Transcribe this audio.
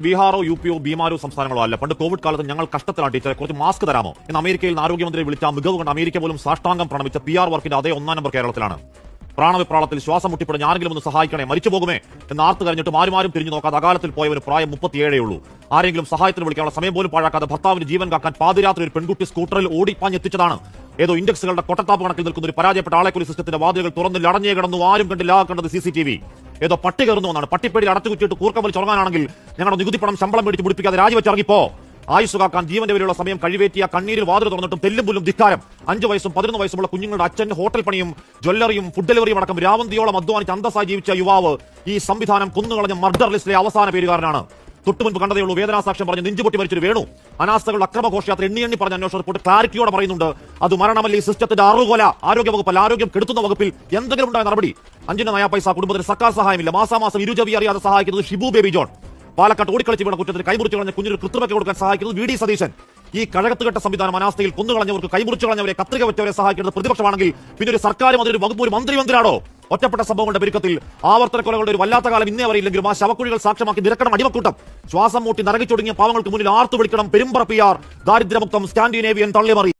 ബീഹാറോ U പിയോ ബീമാരോ സംസ്ഥാനങ്ങളോ അല്ല. പണ്ട് Covid കാലത്ത് ഞങ്ങൾ കഷ്ടത്തിലാണ് ടീച്ചറെ, കുറച്ച് മാസ്ക് തരാമോ എന്ന് അമേരിക്കയിൽ നിന്ന് ആരോഗ്യമന്ത്രി വിളിച്ച മികവ് കൊണ്ട് അമേരിക്ക പോലും സാഷ്ടാംഗം പ്രണമിച്ച PR വർക്കിന്റെ അതേ 1-ാം നമ്പർ കേരളത്തിലാണ്. പ്രാണവിപ്രാളത്തിൽ ശ്വാസം മുട്ടിപ്പിടഞ്ഞ് ആരെങ്കിലും ഒന്ന് സഹായിക്കണേ, മരിച്ചു പോകുമേ എന്ന് ആർത്ത് കരഞ്ഞിട്ട് ആരും തിരിഞ്ഞു നോക്കാതെ അകാലത്തിൽ പോയവന് പ്രായം 37 ഉള്ളൂ. ആരെങ്കിലും സഹായത്തിന് വിളിക്കാനുള്ള സമയം പോലും പാഴാക്കാതെ ഭർത്താവിന് ജീവൻ കാക്കാൻ പാതിരാത്രി ഒരു പെൺകുട്ടി സ്കൂട്ടറിൽ ഓടിപ്പാഞ്ഞെത്തിച്ചതാണ്. ഏതോ ഇൻഡെക്സുകളുടെ കൊട്ടത്താപ്പ് കണക്കിൽ നിൽക്കുന്ന ഒരു പരാജയപ്പെട്ട ആളെക്കുറി സിസ്റ്റത്തിന്റെ വാതിലുകൾ തുറന്നിൽ അടഞ്ഞേ കിടന്നു. ആരും കണ്ടില്ല. കണ്ടത് CCTV. ഏതോ പട്ടി കയറുന്നു എന്നാണ്. പട്ടിപ്പേടിയിൽ അടച്ചുകുറ്റിയിട്ട് കൂർക്കം വലിച്ച് ഉറങ്ങാനാണെങ്കിൽ ഞങ്ങളുടെ നികുതി പണം ശമ്പളം മേടിച്ച് മുടിപ്പിക്കാതെ രാജിവെച്ചിറങ്ങിപ്പോ. ആയുസ് കാക്കാൻ ജീവന്റെ വരെയുള്ള സമയം കഴിവേറ്റിയ കണ്ണീരിൽ വാതിൽ തുറന്നിട്ടും തെല്ലും പുല്ലും ധിക്കാരം. 5 വയസ്സും 11 വയസ്സുമുള്ള കുഞ്ഞുങ്ങളുടെ അച്ഛൻ ഹോട്ടൽ പണിയും ജ്വല്ലറിയും ഫുഡ് ഡെലിവറിയും അടക്കം രാവന്തിയോളം അധ്വാനിച്ച് അന്തസ്സായി ജീവിച്ച യുവാവ് ഈ സംവിധാനം കുന്നുകളഞ്ഞ മർഡർ ലിസ്റ്റിലെ അവസാന പേരുകാരനാണ്. തൊട്ടുമുൻപ് കണ്ടതേയുള്ളൂ വേദനാസാക്ഷ്യം പറഞ്ഞ് നെഞ്ചുപൊട്ടി മരിച്ചൊരു വേണു. അനാസ്ഥകളുടെ അക്രമഘോഷയാത്ര എണ്ണി പറഞ്ഞ അന്വേഷണ റിപ്പോർട്ട് ക്ലാരിറ്റിയോടെ പറയുന്നുണ്ട്. അത് മരണമല്ല, ഈ സിസ്റ്റത്തിന്റെ അറുകൊല. ആരോഗ്യ വകുപ്പല്ല, ആരോഗ്യം കെടുത്തുന്ന വകുപ്പിൽ എന്തെങ്കിലും ഉണ്ടായ നടപടി. 5 നയാ പൈസ കുടുംബത്തിന് സർക്കാർ സഹായമില്ല. മാസാമാസം ഇരുചവി അറിയാതെ സഹായിക്കുന്നത് ഷിബു ബേബി ജോൺ. പാലക്കാട് ഓടിക്കളിച്ച് വീണ കുറ്റത്തിന് കൈമുറിച്ച് കളഞ്ഞ കുഞ്ഞിന് കൃത്രിമയ്ക്ക് കൊടുക്കാൻ സഹായിക്കുന്നത് VD സതീശൻ. ഈ കഴകത്തുകെട്ട സംവിധാനം അനാസ്ഥയിൽ കൊന്നുകളഞ്ഞവർക്ക് കൈമുറിച്ച് കളഞ്ഞവരെ കത്രിക വെച്ചവരെ സഹായിക്കുന്നത് പ്രതിപക്ഷമാണെങ്കിൽ പിന്നെ ഒരു സർക്കാരും അതിലൊരു വകുപ്പ് ഒരു മന്ത്രിയാണോ? ഒറ്റപ്പെട്ട സംഭവങ്ങളുടെ പെരുക്കത്തിൽ ആവർത്തന കൊലകളുടെ ഒരു വല്ലാത്ത കാലം ഇന്നേ വരെയില്ലെങ്കിലും ആ ശവക്കുഴികൾ സാക്ഷ്യമാക്കി നിരക്കണം അടിമക്കൂട്ടം. ശ്വാസം മൂട്ടി നരകിച്ചൊടുങ്ങിയ പാവങ്ങൾക്ക് മുന്നിൽ ആർത്തു വിളിക്കണം പെരുമ്പറ PR. ദാരിദ്ര്യമുക്തം സ്കാൻഡിനേവിയൻ തള്ളിമറി.